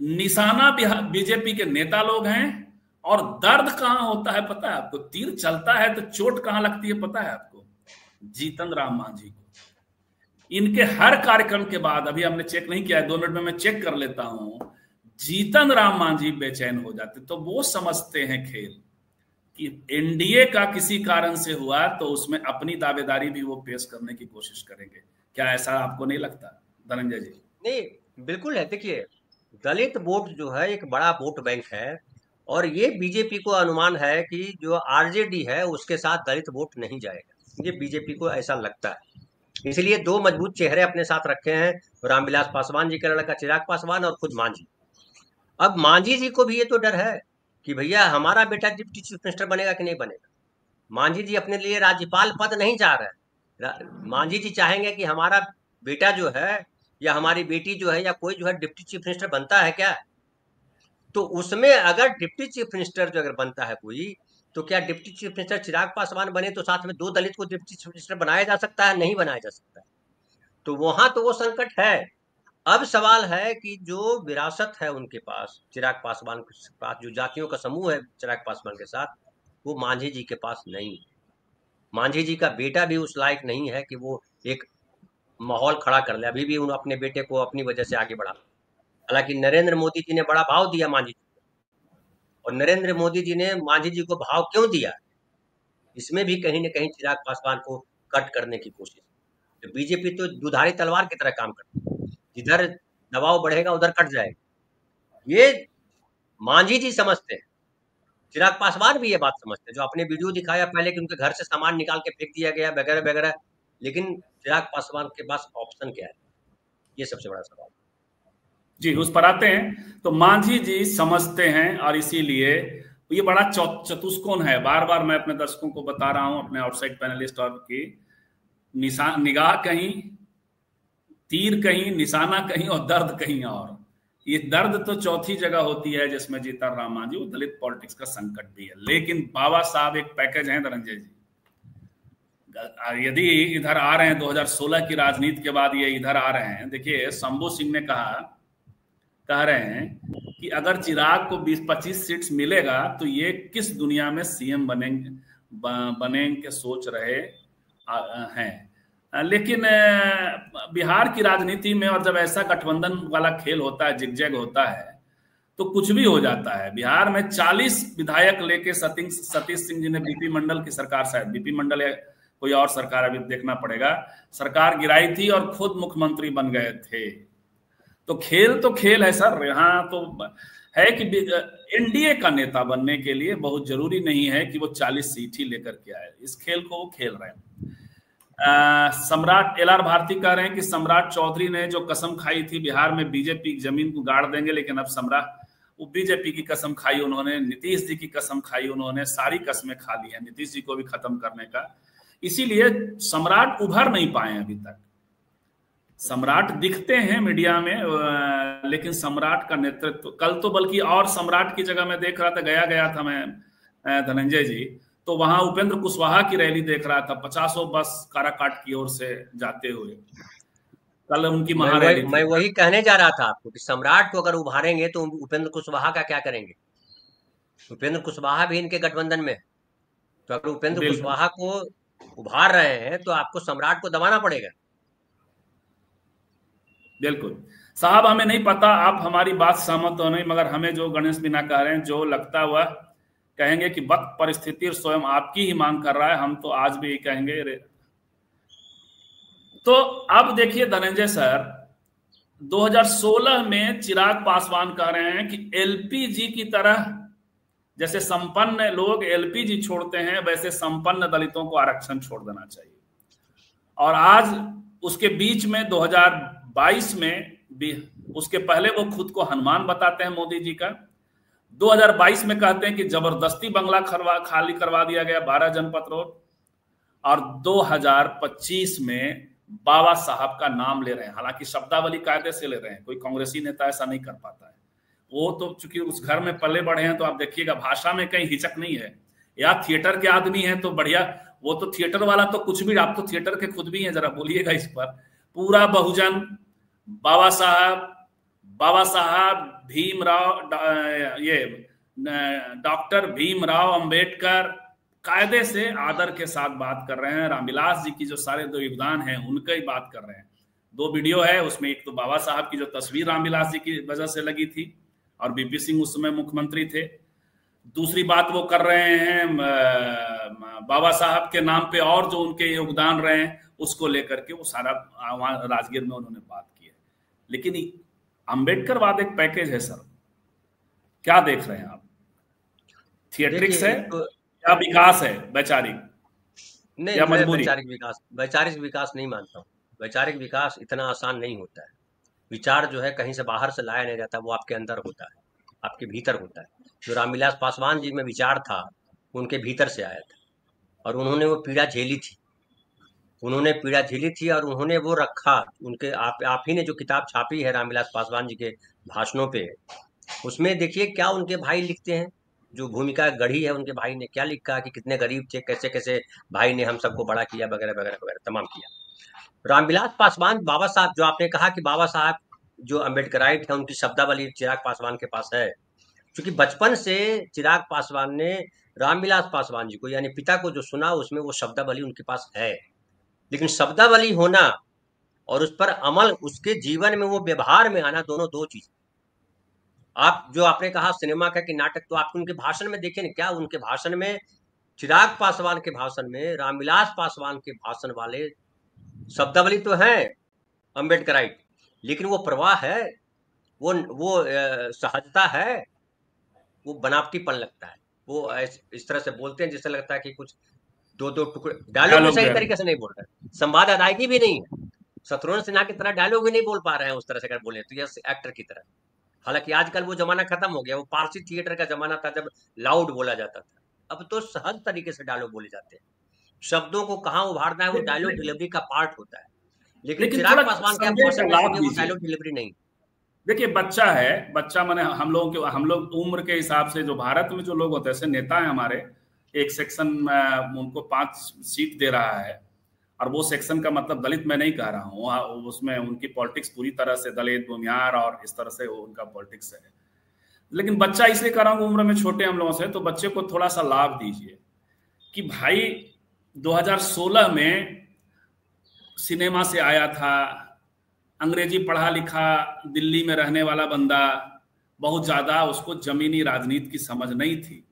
निशाना बीजेपी के नेता लोग हैं। और दर्द कहां होता है पता है आपको? तीर चलता है तो चोट कहां लगती है पता है आपको? जीतन राम मांझी को। इनके हर कार्यक्रम के बाद, अभी हमने चेक नहीं किया है, 2 मिनट में मैं चेक कर लेता हूं, जीतन राम मांझी बेचैन हो जाते। तो वो समझते हैं खेल कि एनडीए का किसी कारण से हुआ तो उसमें अपनी दावेदारी भी वो पेश करने की कोशिश करेंगे। क्या ऐसा आपको नहीं लगता धनंजय जी? नहीं, बिल्कुल है। देखिए, दलित वोट जो है एक बड़ा वोट बैंक है, और ये बीजेपी को अनुमान है कि जो आरजेडी है उसके साथ दलित वोट नहीं जाएगा, ये बीजेपी को ऐसा लगता है। इसलिए दो मजबूत चेहरे अपने साथ रखे हैं, रामविलास पासवान जी का लड़का चिराग पासवान और खुद मांझी। अब मांझी जी को भी ये तो डर है कि भैया हमारा बेटा डिप्टी चीफ मिनिस्टर बनेगा कि नहीं बनेगा। मांझी जी अपने लिए राज्यपाल पद नहीं चाह रहे, मांझी जी चाहेंगे कि हमारा बेटा जो है या हमारी बेटी जो है या कोई जो है डिप्टी चीफ मिनिस्टर बनता है क्या। तो उसमें अगर डिप्टी चीफ मिनिस्टर जो अगर बनता है कोई, तो क्या deputy chief minister Chirag Paswan बने तो साथ में दो दलित को डिप्टी चीफ मिनिस्टर बनाया जा सकता है? नहीं बनाया जा सकता। तो वहां तो वो संकट है। अब सवाल है कि जो विरासत है उनके पास, चिराग पासवान के पास जो जातियों का समूह है चिराग पासवान के साथ, वो मांझी जी के पास नहीं है। मांझी जी का बेटा भी उस लायक नहीं है कि वो एक माहौल खड़ा कर ले। अभी भी उन अपने बेटे को अपनी वजह से आगे बढ़ा। हालांकि नरेंद्र मोदी जी ने बड़ा भाव दिया मांझी जी को, और नरेंद्र मोदी जी ने मांझी जी को भाव क्यों दिया, इसमें भी कहीं न कहीं चिराग पासवान को कट करने की कोशिश। तो बीजेपी तो दुधारी तलवार की तरह काम करती है, जिधर दबाव बढ़ेगा उधर कट जाएगा। ये मांझी जी समझते हैं, चिराग पासवान भी ये बात समझते हैं। जो आपने वीडियो दिखाया पहले कि उनके घर से सामान निकाल के फेंक दिया गया वगैरह वगैरह, लेकिन चिराग पासवान के पास ऑप्शन क्या है, ये सबसे बड़ा सवाल। जी, उस पर आते हैं। तो मांझी जी समझते हैं और इसीलिए ये बड़ा चतुष्कोण है। बार बार मैं अपने दर्शकों को बता रहा हूं, अपने आउटसाइड पैनलिस्ट और की निगाह कहीं, तीर कहीं, निशाना कहीं और दर्द कहीं और। ये दर्द तो चौथी जगह होती है जिसमें जीतन राम मांझी, वो दलित पॉलिटिक्स का संकट भी है। लेकिन बाबा साहब एक पैकेज हैं धनंजय जी। यदि इधर आ रहे हैं 2016 की राजनीति के बाद, ये इधर आ रहे हैं, देखिए शंभू सिंह ने कह रहे हैं कि अगर चिराग को 20-25 सीट्स मिलेगा तो ये किस दुनिया में सीएम बनेंगे के सोच रहे हैं। लेकिन बिहार की राजनीति में, और जब ऐसा गठबंधन वाला खेल होता है, जिगजैग होता है, तो कुछ भी हो जाता है। बिहार में 40 विधायक लेके सतीश सिंह जी ने बीपी मंडल की सरकार, शायद बीपी मंडल या कोई और सरकार, अभी देखना पड़ेगा, सरकार गिराई थी और खुद मुख्यमंत्री बन गए थे। तो खेल है सर। यहाँ तो है कि एनडीए का नेता बनने के लिए बहुत जरूरी नहीं है कि वो 40 सीट ही लेकर के आए। इस खेल को वो खेल रहे हैं। सम्राट LR भारती कह रहे हैं कि सम्राट चौधरी ने जो कसम खाई थी बिहार में बीजेपी की जमीन को गाड़ देंगे, लेकिन अब वो बीजेपी की कसम खाई उन्होंने, नीतीश जी की कसम खाई उन्होंने, सारी कस्में खा ली है नीतीश जी को भी खत्म करने का। इसीलिए सम्राट उभर नहीं पाए अभी तक। सम्राट दिखते हैं मीडिया में, लेकिन सम्राट का नेतृत्व, कल तो बल्कि और सम्राट की जगह मैं देख रहा था, गया था मैं धनंजय जी, तो वहां उपेंद्र कुशवाहा की रैली देख रहा था, 50 बस काराकाट की ओर से जाते हुए। कल उनकी महारैली। मैं वही कहने जा रहा था आपको कि सम्राट को अगर उभारेंगे तो उपेंद्र कुशवाहा का क्या करेंगे। उपेंद्र कुशवाहा भी इनके गठबंधन में, तो अगर उपेंद्र कुशवाहा को उभार रहे हैं तो आपको सम्राट को दबाना पड़ेगा। बिल्कुल साहब, हमें नहीं पता आप हमारी बात सहमत हो नहीं, मगर हमें जो गणेश बिना कह रहे हैं, जो लगता हुआ कहेंगे कि वक्त, परिस्थिति और स्वयं आपकी ही मांग कर रहा है, हम तो आज भी कहेंगे रे। तो अब देखिए धनंजय सर, 2016 में चिराग पासवान कह रहे हैं कि एलपीजी की तरह, जैसे संपन्न लोग एलपीजी छोड़ते हैं, वैसे संपन्न दलितों को आरक्षण छोड़ देना चाहिए। और आज उसके बीच में 2022 में भी, उसके पहले वो खुद को हनुमान बताते हैं मोदी जी का। 2022 में कहते हैं कि जबरदस्ती बंगला खाली करवा दिया गया 12 जनपथ रोड। और 2025 में बाबा साहब का नाम ले रहे हैं, हालांकि शब्दावली कायदे से ले रहे हैं, कोई कांग्रेसी नेता ऐसा नहीं कर पाता है। वो तो चूंकि उस घर में पले बढ़े हैं, तो आप देखिएगा भाषा में कहीं हिचक नहीं है। या थिएटर के आदमी हैं तो बढ़िया, वो तो थिएटर वाला तो कुछ भी, आप तो थिएटर के खुद भी हैं, जरा बोलिएगा इस पर। पूरा बहुजन, बाबा साहब भीमराव, ये डॉक्टर भीमराव अंबेडकर, कायदे से आदर के साथ बात कर रहे हैं। रामविलास जी की जो सारे दो योगदान हैं उनका ही बात कर रहे हैं। 2 वीडियो है उसमें, एक तो बाबा साहब की जो तस्वीर रामविलास जी की वजह से लगी थी और बीपी सिंह उस समय मुख्यमंत्री थे। दूसरी बात वो कर रहे हैं बाबा साहब के नाम पे और जो उनके योगदान रहे हैं उसको लेकर के, वो सारा राजगीर में उन्होंने बात की है। लेकिन अंबेडकरवाद एक पैकेज है सर, क्या देख रहे हैं आप? थिएट्रिक्स है तो या विकास है वैचारिक नहीं, या मैं मजबूरी? वैचारिक विकास नहीं मानता हूँ। वैचारिक विकास इतना आसान नहीं होता है। विचार जो है कहीं से बाहर से लाया नहीं जाता, वो आपके अंदर होता है, आपके भीतर होता है। जो रामविलास पासवान जी में विचार था, उनके भीतर से आया था, और उन्होंने वो पीड़ा झेली थी। उन्होंने पीड़ा झेली थी और उन्होंने वो रखा। उनके आप ही ने जो किताब छापी है रामविलास पासवान जी के भाषणों पे, उसमें देखिए क्या उनके भाई लिखते हैं। जो भूमिका गढ़ी है उनके भाई ने, क्या लिखा कि कितने गरीब थे, कैसे कैसे भाई ने हम सबको बड़ा किया, वगैरह वगैरह वगैरह तमाम किया। रामविलास पासवान, बाबा साहब, जो आपने कहा कि बाबा साहब जो अम्बेडकराइट है, उनकी शब्दावली चिराग पासवान के पास है। क्योंकि बचपन से चिराग पासवान ने रामविलास पासवान जी को, यानी पिता को, जो सुना, उसमें वो शब्दावली उनके पास है। लेकिन शब्दावली होना और उस पर अमल, उसके जीवन में वो व्यवहार में आना, दोनों दो चीज। आप जो आपने कहा सिनेमा का कि नाटक, तो आप उनके भाषण में देखें ना, क्या उनके भाषण में, चिराग पासवान के भाषण में, रामविलास पासवान के भाषण वाले शब्दावली तो है अम्बेडकराइट, लेकिन वो प्रवाह है, वो सहजता है, वो बनावटीपन लगता है। वो इस तरह से बोलते हैं जिससे लगता है कि कुछ दो दो टुकड़े, डायलॉग भी डायलॉग सही है। तरीके से नहीं बोल रहे, संवाद अदायगी भी नहीं है। शत्रुघ्न सिन्हा की तरह डायलॉग भी नहीं बोल पा रहे हैं उस तरह से अगर बोले तो, यस एक्टर की तरह। हालांकि आजकल वो जमाना खत्म हो गया, वो पारसी थिएटर का जमाना था जब लाउड बोला जाता था। अब तो सहज तरीके से डायलॉग बोले जाते हैं। शब्दों को कहाँ उभारना है वो डायलॉग डिलीवरी का पार्ट होता है। लेकिन लेकिन चिराग थोड़ा पासवान के आप संदेह का भाषण में लाभ सुनिए, वो दीजिए। डायलॉग डिलीवरी नहीं। देखिए बच्चा है, बच्चा माने हम लोग उम्र के हिसाब से, जो भारत में जो लोग होते हैं, जैसे नेता है हमारे, एक सेक्शन उनको 5 सीट दे रहा है, और वो सेक्शन का मतलब दलित मैं नहीं कह रहा हूँ, उसमें उनकी पॉलिटिक्स पूरी तरह से दलित भूमिहार और इस तरह से उनका पॉलिटिक्स है। लेकिन बच्चा इसलिए कह रहा हूँ, उम्र में छोटे हम लोगों से, तो बच्चे को थोड़ा सा लाभ दीजिए कि भाई 2016 में सिनेमा से आया था, अंग्रेजी पढ़ा लिखा, दिल्ली में रहने वाला बंदा, बहुत ज्यादा उसको जमीनी राजनीति की समझ नहीं थी।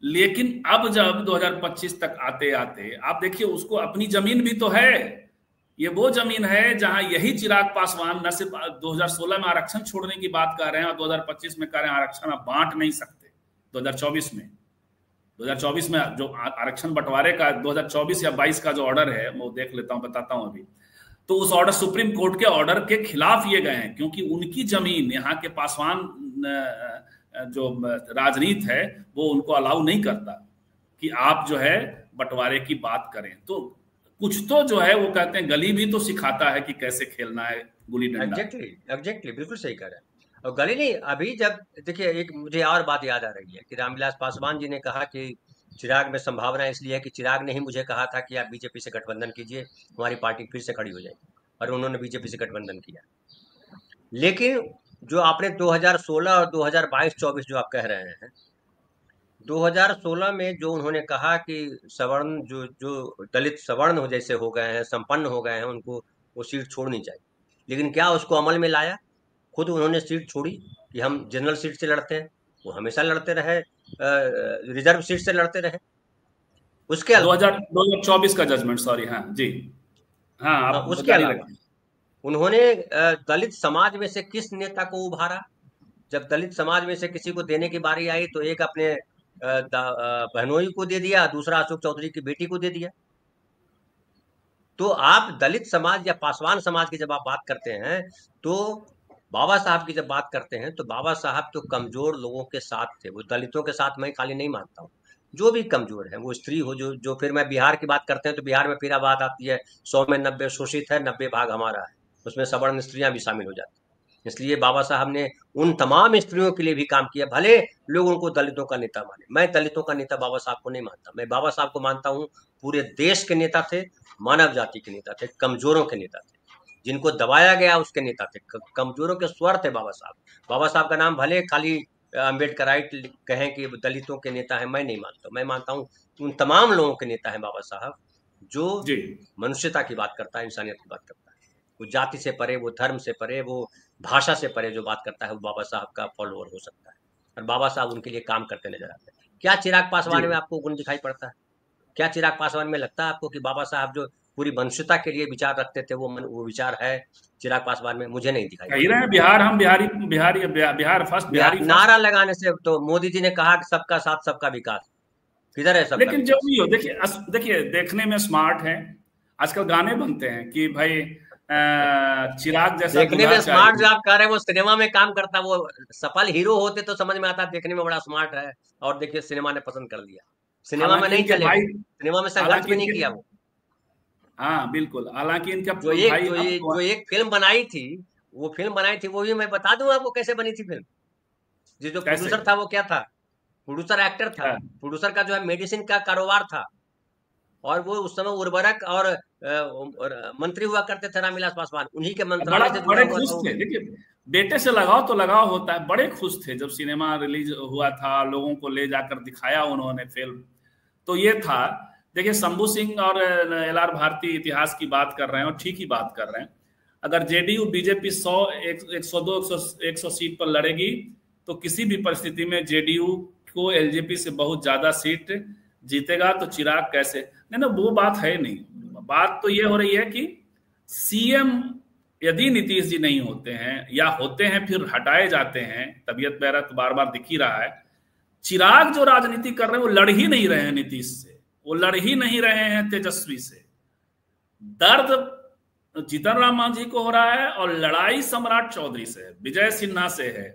लेकिन अब जब 2025 तक आते आते आप देखिए, उसको अपनी जमीन भी तो है। ये वो जमीन है जहां यही चिराग पासवान न सिर्फ 2016 में आरक्षण छोड़ने की बात कर रहे हैं और 2025 में कह रहे हैं आरक्षण आप बांट नहीं सकते। 2024 में जो आरक्षण बंटवारे का 2024 या 22 का जो ऑर्डर है, वो देख लेता हूं, बताता हूं अभी। तो उस ऑर्डर, सुप्रीम कोर्ट के ऑर्डर के खिलाफ ये गए हैं, क्योंकि उनकी जमीन, यहाँ के पासवान जो राजनीति है वो उनको अलाउ नहीं करता कि आप जो है बंटवारे की बात करें। तो कुछ तो जो है वो कहते हैं गली भी तो सिखाता है कि कैसे खेलना है गुली डंडा। एग्जैक्टली बिल्कुल सही कह रहे हैं। और गली नहीं, अभी जब देखिए, एक मुझे और बात याद आ रही है कि रामविलास पासवान जी ने कहा कि चिराग में संभावना इसलिए है कि चिराग ने ही मुझे कहा था कि आप बीजेपी से गठबंधन कीजिए, हमारी पार्टी फिर से खड़ी हो जाएगी, और उन्होंने बीजेपी से गठबंधन किया। लेकिन जो आपने 2016 और 2022-24 जो आप कह रहे हैं, 2016 में जो उन्होंने कहा कि सवर्ण, जो जो दलित सवर्ण हो जैसे हो गए हैं, संपन्न हो गए हैं, उनको वो सीट छोड़नी चाहिए। लेकिन क्या उसको अमल में लाया? खुद उन्होंने सीट छोड़ी कि हम जनरल सीट से लड़ते हैं। वो हमेशा लड़ते रहे, रिजर्व सीट से लड़ते रहे। उसके अलावा 2024 का जजमेंट, सॉरी, हाँ जी, हाँ आप उसके जारी अलावा रखें। उन्होंने दलित समाज में से किस नेता को उभारा? जब दलित समाज में से किसी को देने की बारी आई तो एक अपने बहनोई को दे दिया, दूसरा अशोक चौधरी की बेटी को दे दिया। तो आप दलित समाज या पासवान समाज की जब आप बात करते हैं, तो बाबा साहब की जब बात करते हैं, तो बाबा साहब तो कमजोर लोगों के साथ थे। वो दलितों के साथ मैं खाली नहीं मानता हूँ, जो भी कमजोर है, वो स्त्री हो, जो फिर मैं बिहार की बात करते हैं तो बिहार में फिर बात आती है 100 में 90 शोषित है, 90 भाग हमारा है, उसमें सवर्ण स्त्रियां भी शामिल हो जाती हैं। इसलिए बाबा साहब ने उन तमाम स्त्रियों के लिए भी काम किया, भले लोग उनको दलितों का नेता माने। मैं दलितों का नेता बाबा साहब को नहीं मानता, मैं बाबा साहब को मानता हूँ पूरे देश के नेता थे, मानव जाति के नेता थे, कमजोरों के नेता थे, जिनको दबाया गया उसके नेता थे, कमजोरों के स्वर थे बाबा साहब। बाबा साहब का नाम भले खाली अम्बेडकराइट कहें कि दलितों के नेता है, मैं नहीं मानता। मैं मानता हूँ उन तमाम लोगों के नेता है बाबा साहब, जो जी मनुष्यता की बात करता है, इंसानियत की बात करता है। वो जाति से परे, वो धर्म से परे, वो भाषा से परे जो बात करता है, वो बाबा साहब का फॉलोअर हो सकता है। और बाबा साहब उनके लिए काम करते नजर आते हैं। क्या चिराग जी। पासवान में आपको गुण दिखाई पड़ता है? क्या चिराग पासवान में लगता है आपको कि बाबा साहब जो पूरी वंशता के लिए विचार रखते थे, वो विचार है चिराग पासवान में? मुझे नहीं दिखाई। कह रहे हैं बिहार, हम बिहारी बिहारी बिहार फर्स्ट, बिहारी फर्स्ट नारा लगाने से तो मोदी जी ने कहा कि सबका साथ सबका विकास, किधर है सबका लेकिन जो भी हो, देखिए देखने में स्मार्ट है। आजकल गाने बनते हैं कि भाई चिराग जैसा देखने में स्मार्ट जो आप कह रहे हैं वो सिनेमा में काम करता, वो सफल हीरो होते तो समझ में आता देखने में बड़ा स्मार्ट है, और देखिए सिनेमा ने पसंद कर लिया, सिनेमा में नहीं चले, सिनेमा में संघर्ष भी नहीं किया वो। हाँ बिल्कुल, हालांकि इनका जो एक फिल्म बनाई थी, वो भी मैं बता दूं आपको कैसे बनी थी फिल्म। जो प्रोड्यूसर था वो क्या था, प्रोड्यूसर एक्टर था, प्रोड्यूसर का जो है मेडिसिन का कारोबार था, और वो उस समय उर्वरक और मंत्री हुआ करते थे रामविलास पासवान, उन्हीं के मंत्रालय से बड़े खुश थे। देखिए बेटे से लगाव तो लगाव होता है, बड़े खुश थे जब सिनेमा रिलीज हुआ था, लोगों को ले जाकर दिखाया उन्होंने फिल्म, तो ये था। देखिए शंभू सिंह और LR भारती इतिहास की बात कर रहे हैं और ठीक ही बात कर रहे हैं। अगर जेडीयू बीजेपी 100, 102, 100 सीट पर लड़ेगी तो किसी भी परिस्थिति में जेडीयू को एलजेपी से बहुत ज्यादा सीट जीतेगा, तो चिराग कैसे? नहीं, वो बात है नहीं। बात तो ये हो रही है कि सीएम यदि नीतीश जी नहीं होते हैं या होते हैं फिर हटाए जाते हैं, तबीयत वगैरह तो बार बार दिख ही रहा है। चिराग जो राजनीति कर रहे हैं वो लड़ ही नहीं रहे हैं नीतीश से, वो लड़ ही नहीं रहे हैं तेजस्वी से। दर्द जीतन राम मांझी को हो रहा है और लड़ाई सम्राट चौधरी से है, विजय सिन्हा से है।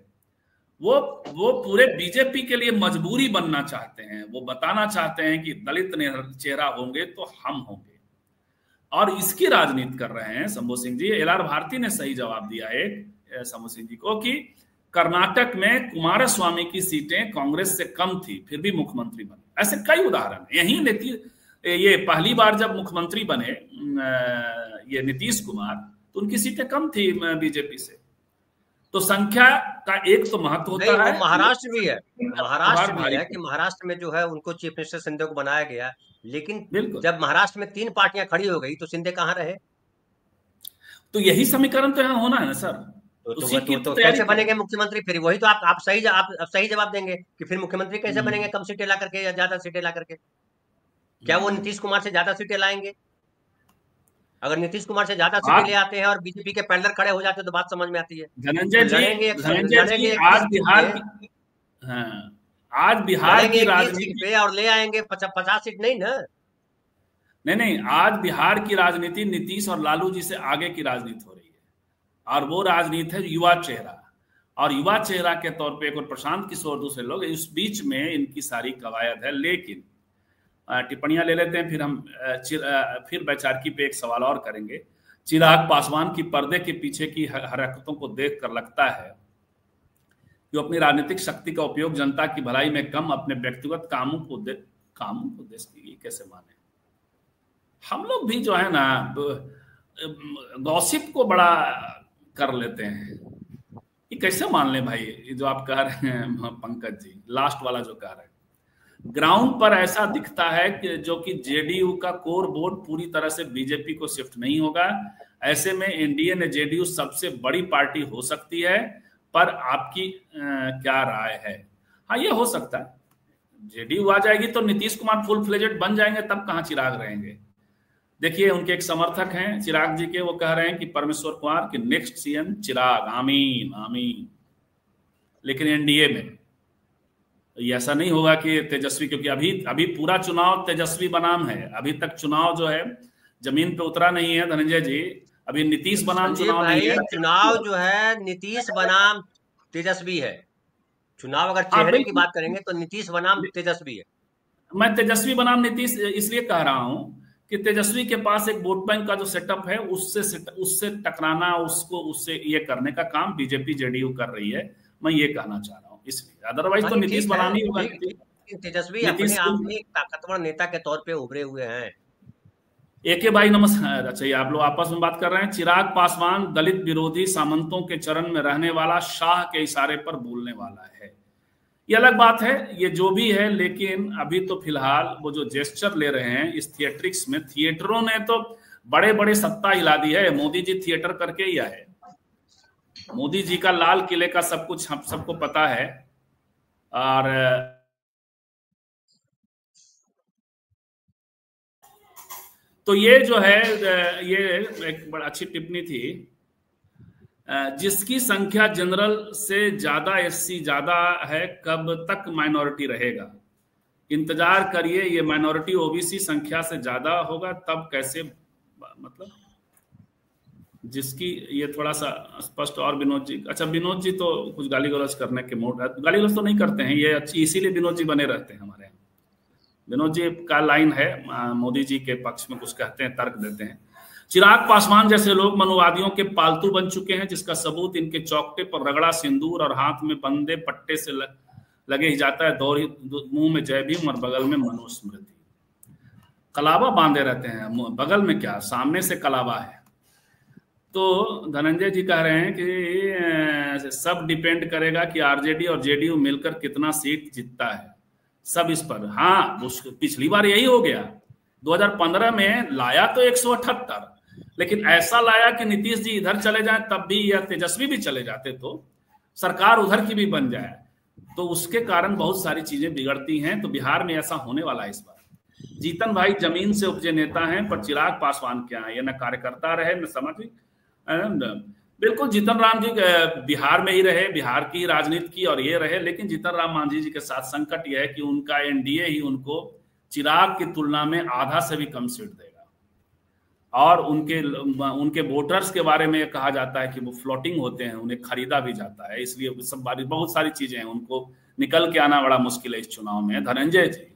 वो पूरे बीजेपी के लिए मजबूरी बनना चाहते हैं, वो बताना चाहते हैं कि दलित चेहरा होंगे तो हम होंगे, और इसकी राजनीति कर रहे हैं शंभू सिंह जी। LR भारती ने सही जवाब दिया एक शंभू सिंह जी को कि कर्नाटक में कुमारस्वामी की सीटें कांग्रेस से कम थी फिर भी मुख्यमंत्री बने। ऐसे कई उदाहरण है। यही ये पहली बार जब मुख्यमंत्री बने ये नीतीश कुमार, तो उनकी सीटें कम थी बीजेपी से। तो संख्या का एक तो महत्व होता है। महाराष्ट्र भी है, महाराष्ट्र भी है कि महाराष्ट्र में जो है उनको चीफ मिनिस्टर शिंदे को बनाया गया, लेकिन जब महाराष्ट्र में 3 पार्टियां खड़ी हो गई तो शिंदे कहाँ रहे? तो यही समीकरण तो यहाँ होना है ना सर। तो कैसे बनेंगे मुख्यमंत्री? फिर वही तो आप सही जवाब देंगे कि फिर मुख्यमंत्री कैसे बनेंगे, कम सीटें ला करके या ज्यादा सीटें ला करके? क्या वो नीतीश कुमार से ज्यादा सीटें लाएंगे? अगर नीतीश कुमार से ज्यादा सीटें ले आते हैं और बीजेपी के पैनल खड़े हो जाते हैं तो बात समझ में आती है। धनंजय जी आज बिहार की राजनीति पे और ले आएंगे 50 सीट नहीं ना। नहीं, आज बिहार की राजनीति नीतीश और लालू जी से आगे की राजनीति हो रही है, और वो राजनीति है युवा चेहरा, और युवा चेहरा के तौर पे एक और प्रशांत किशोर, दूसरे लोग, इस बीच में इनकी सारी कवायद है। लेकिन टिप्पणियां ले लेते हैं, फिर हम फिर वैचारिकी पे एक सवाल और करेंगे। चिराग पासवान की पर्दे के पीछे की हरकतों को देखकर लगता है कि अपनी राजनीतिक शक्ति का उपयोग जनता की भलाई में कम, अपने व्यक्तिगत कामों को देश की कैसे माने। हम लोग भी जो है ना गॉसिप को बड़ा कर लेते हैं, ये कैसे मान ले भाई? जो आप कह रहे हैं पंकज जी, लास्ट वाला जो कह रहे हैं, ग्राउंड पर ऐसा दिखता है कि जो कि जेडीयू का कोर बोर्ड पूरी तरह से बीजेपी को शिफ्ट नहीं होगा। ऐसे में एनडीए ने जेडीयू सबसे बड़ी पार्टी हो सकती है, पर आपकी क्या राय है? हाँ, ये हो सकता है, जेडीयू आ जाएगी तो नीतीश कुमार फुल फ्लेजेड बन जाएंगे, तब कहाँ चिराग रहेंगे? देखिए उनके एक समर्थक हैं चिराग जी के, वो कह रहे हैं कि परमेश्वर कुमार की नेक्स्ट सीएम चिराग, आमीन आमीन। लेकिन एनडीए में ऐसा नहीं होगा कि तेजस्वी, क्योंकि अभी पूरा चुनाव तेजस्वी बनाम है, अभी तक चुनाव जो है जमीन पे उतरा नहीं है धनंजय जी, अभी नीतीश बनाम चुनाव नहीं है। चुनाव जो है नीतीश बनाम तेजस्वी है। चुनाव अगर चेहरे की बात करेंगे तो नीतीश बनाम तेजस्वी है। मैं तेजस्वी बनाम नीतीश इसलिए कह रहा हूं कि तेजस्वी के पास एक वोट बैंक का जो सेटअप है उससे टकराना, उससे ये करने का काम बीजेपी जेडीयू कर रही है, मैं ये कहना चाह रहा हूँ। इसलिए अदरवाइज तो नीतीश बनाम ही होगा। तेजस्वी अपने आप में एक ताकतवर नेता के तौर पे उभरे हुए हैं। एके भाई नमस्कार। अच्छा, ये आप लोग आपस में बात कर रहे हैं। चिराग पासवान दलित विरोधी, सामंतों के चरण में रहने वाला, शाह के इशारे पर बोलने वाला है, ये अलग बात है, ये जो भी है। लेकिन अभी तो फिलहाल वो जो जेस्चर ले रहे हैं इस थिएट्रिक्स में, थिएटरों ने तो बड़े बड़े सत्ता हिला दी है। मोदी जी थिएटर करके ही आए, मोदी जी का लाल किले का सब कुछ हम सबको पता है। और तो ये जो है ये एक बड़ी अच्छी टिप्पणी थी। जिसकी संख्या जनरल से ज्यादा एससी ज्यादा है, कब तक माइनॉरिटी रहेगा? इंतजार करिए, ये माइनॉरिटी ओबीसी संख्या से ज्यादा होगा तब कैसे, मतलब जिसकी, ये थोड़ा सा स्पष्ट। और विनोद जी, अच्छा विनोद जी तो कुछ गाली गलौज करने के मूड, गाली गलौज तो नहीं करते हैं ये अच्छी, इसीलिए विनोद जी बने रहते हैं हमारे यहाँ। विनोद जी का लाइन है, मोदी जी के पक्ष में कुछ कहते हैं, तर्क देते हैं। चिराग पासवान जैसे लोग मनुवादियों के पालतू बन चुके हैं, जिसका सबूत इनके चौकटे पर रगड़ा सिंदूर और हाथ में बंदे पट्टे से लगे ही जाता है, दौरी मुंह में जय भीम और बगल में मनुस्मृति। कलावा बांधे रहते हैं, बगल में क्या, सामने से कलावा है। तो धनंजय जी कह रहे हैं कि सब डिपेंड करेगा कि आरजेडी और जेडीयू मिलकर कितना सीट जीतता है, सब इस पर। हाँ, पिछली बार यही हो गया, 2015 में लाया तो 178, लेकिन ऐसा लाया कि नीतीश जी इधर चले जाएं तब भी, या तेजस्वी भी चले जाते तो सरकार उधर की भी बन जाए, तो उसके कारण बहुत सारी चीजें बिगड़ती हैं। तो बिहार में ऐसा होने वाला है इस बार। जीतन भाई जमीन से उपजे नेता हैं, पर चिराग पासवान क्या है, ये न कार्यकर्ता रहे न समझ। बिल्कुल जीतन राम जी बिहार में ही रहे, बिहार की राजनीति की और ये रहे, लेकिन जीतन राम मांझी जी के साथ संकट यह है कि उनका एनडीए ही उनको चिराग की तुलना में आधा से भी कम सीट देगा। और उनके वोटर्स के बारे में कहा जाता है कि वो फ्लोटिंग होते हैं, उन्हें खरीदा भी जाता है, इसलिए सब बहुत सारी चीजें हैं, उनको निकल के आना बड़ा मुश्किल है इस चुनाव में। धनंजय जी,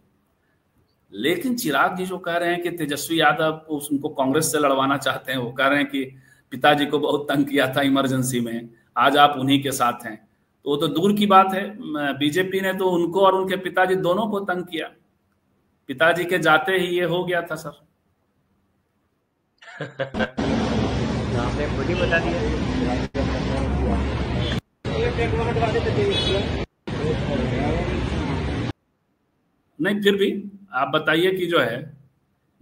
लेकिन चिराग जी जो कह रहे हैं कि तेजस्वी यादव उनको कांग्रेस से लड़वाना चाहते हैं, वो कह रहे हैं कि पिताजी को बहुत तंग किया था इमरजेंसी में, आज आप उन्हीं के साथ हैं, तो वो तो दूर की बात है। बीजेपी ने तो उनको और उनके पिताजी दोनों को तंग किया, पिताजी के जाते ही ये हो गया था सर। आपने खुद ही बता दिया। नहीं, फिर भी आप बताइए कि जो है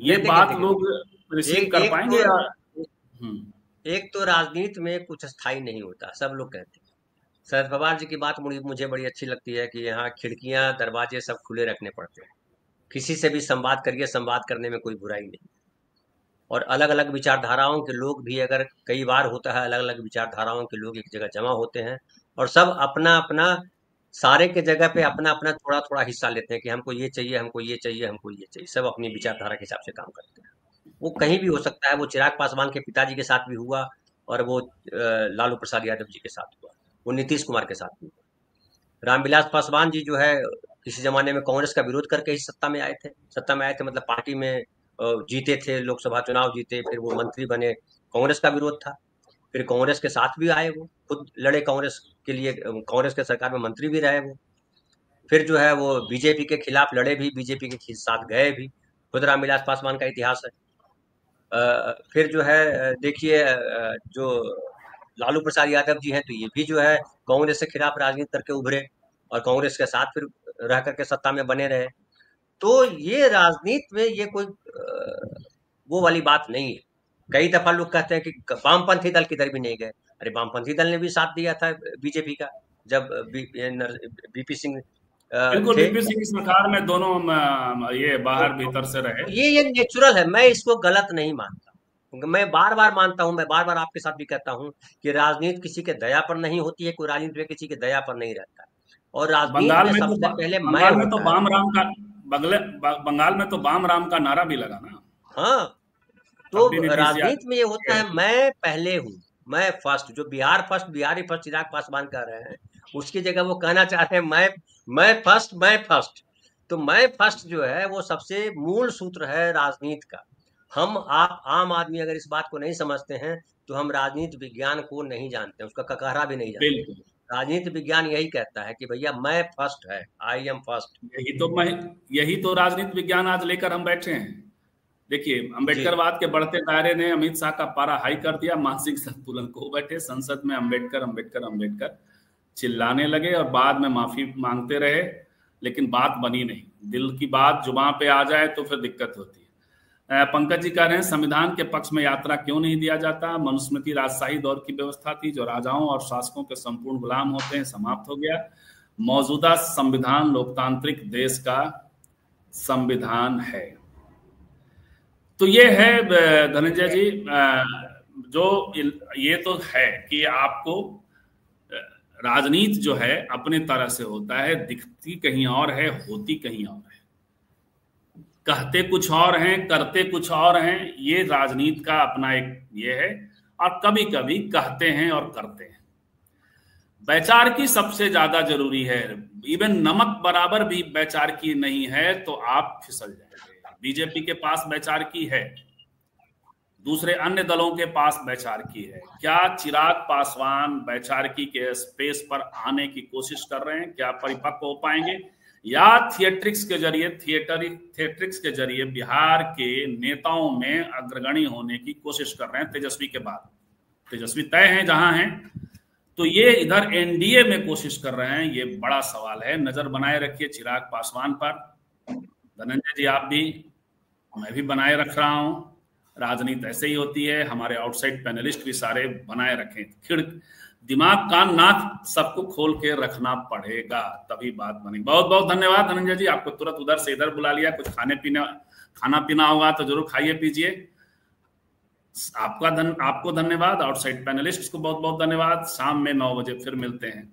ये बात लोग रिसीव कर पाएंगे या? एक तो राजनीति में कुछ स्थायी नहीं होता, सब लोग कहते हैं। शरद पवार जी की बात मुझे बड़ी अच्छी लगती है कि यहाँ खिड़कियां दरवाजे सब खुले रखने पड़ते हैं, किसी से भी संवाद करिए, संवाद करने में कोई बुराई नहीं। और अलग अलग विचारधाराओं के लोग भी, अगर कई बार होता है अलग अलग विचारधाराओं के लोग एक जगह जमा होते हैं और सब अपना अपना, सारे के जगह पे अपना अपना थोड़ा थोड़ा हिस्सा लेते हैं कि हमको ये चाहिए, हमको ये चाहिए, हमको ये चाहिए, सब अपनी विचारधारा के हिसाब से काम करते हैं। वो कहीं भी हो सकता है, वो चिराग पासवान के पिताजी के साथ भी हुआ और वो लालू प्रसाद यादव जी के साथ हुआ, वो नीतीश कुमार के साथ भी हुआ। रामविलास पासवान जी जो है किसी जमाने में कांग्रेस का विरोध करके ही सत्ता में आए थे, मतलब पार्टी में जीते थे, लोकसभा चुनाव जीते, फिर वो मंत्री बने, कांग्रेस का विरोध था, फिर कांग्रेस के साथ भी आए, वो खुद लड़े कांग्रेस के लिए, कांग्रेस के सरकार में मंत्री भी रहे वो, फिर जो है वो बीजेपी के खिलाफ लड़े भी, बीजेपी के साथ गए भी, खुद रामविलास पासवान का इतिहास है। फिर जो है देखिए जो लालू प्रसाद यादव जी हैं, तो ये भी जो है कांग्रेस के खिलाफ राजनीति करके उभरे और कांग्रेस के साथ फिर रह करके सत्ता में बने रहे। तो ये राजनीति में ये कोई वो वाली बात नहीं है। कई दफा लोग कहते हैं कि वामपंथी दल किधर भी नहीं गए, अरे वामपंथी दल ने भी साथ दिया था बीजेपी का, जब बीपी सिंह बिल्कुल बीपी सिंह की सरकार में दोनों ये बाहर भीतर से रहे। ये नेचुरल है, मैं इसको गलत नहीं मानता। मैं बार बार मानता हूं, मैं बार बार आपके साथ भी कहता हूं कि राजनीति किसी के दया पर नहीं होती है, कोई राजनीति में किसी के दया पर नहीं रहता। और राजनीति में सबसे पहले बंगाल में तो बाम राम का बंगाल में तो बाम राम का नारा भी लगा ना। हाँ, तो राजनीति में ये होता है मैं पहले हूँ, मैं फर्स्ट, जो बिहार फर्स्ट, बिहारी फर्स्ट चिराग पासवान कह रहे हैं, उसकी जगह वो कहना चाह रहे हैं मैं फर्स्ट। तो मैं फर्स्ट जो है वो सबसे मूल सूत्र है राजनीति का। हम आप आम आदमी अगर इस बात को नहीं समझते हैं तो हम राजनीति विज्ञान को नहीं जानते, उसका ककहरा भी नहीं जानते। राजनीति विज्ञान यही कहता है कि भैया मैं फर्स्ट है, आई एम फर्स्ट। यही तो राजनीति विज्ञान आज लेकर हम बैठे हैं। देखिए, अम्बेडकरवाद के बढ़ते दायरे ने अमित शाह का पारा हाई कर दिया, मानसिक संतुलन को बैठे संसद में अम्बेडकर चिल्लाने लगे और बाद में माफी मांगते रहे, लेकिन बात बनी नहीं। दिल की बात जुबान पे आ जाए तो फिर दिक्कत होती है। पंकज जी कह रहे हैं संविधान के पक्ष में यात्रा क्यों नहीं दिया जाता? मनुस्मृति राजशाही दौर की व्यवस्था थी जो राजाओं और शासकों के संपूर्ण गुलाम होते हैं, समाप्त हो गया। मौजूदा संविधान लोकतांत्रिक देश का संविधान है। तो ये है धनंजय जी, जो ये तो है कि आपको राजनीति जो है अपने तरह से होता है, दिखती कहीं और है, होती कहीं और है, कहते कुछ और हैं, करते कुछ और हैं। ये राजनीति का अपना एक ये है, और कभी कभी कहते हैं और करते हैं। वैचारिकी सबसे ज्यादा जरूरी है। इवन नमक बराबर भी वैचारिकी नहीं है तो आप फिसल जाएंगे। बीजेपी के पास वैचारिकी है, दूसरे अन्य दलों के पास वैचारिकी है। क्या चिराग पासवान वैचारिकी के स्पेस पर आने की कोशिश कर रहे हैं? क्या परिपक्व हो पाएंगे, या थिएट्रिक्स के जरिए बिहार के नेताओं में अग्रगणी होने की कोशिश कर रहे हैं? तेजस्वी के बाद, तेजस्वी तय हैं जहां हैं, तो ये इधर एनडीए में कोशिश कर रहे हैं। ये बड़ा सवाल है। नजर बनाए रखिए चिराग पासवान पर। धनंजय जी आप भी, मैं भी बनाए रख रहा हूं। राजनीति ऐसे ही होती है। हमारे आउटसाइड पैनलिस्ट भी सारे बनाए रखें। दिमाग कान नाक सबको खोल के रखना पड़ेगा, तभी बात बनेगी। बहुत बहुत धन्यवाद धनंजय जी, आपको तुरंत उधर से इधर बुला लिया। कुछ खाना पीना होगा तो जरूर खाइए पीजिए। आपको धन्यवाद। आउटसाइड पैनलिस्ट को बहुत बहुत धन्यवाद। शाम में 9 बजे फिर मिलते हैं।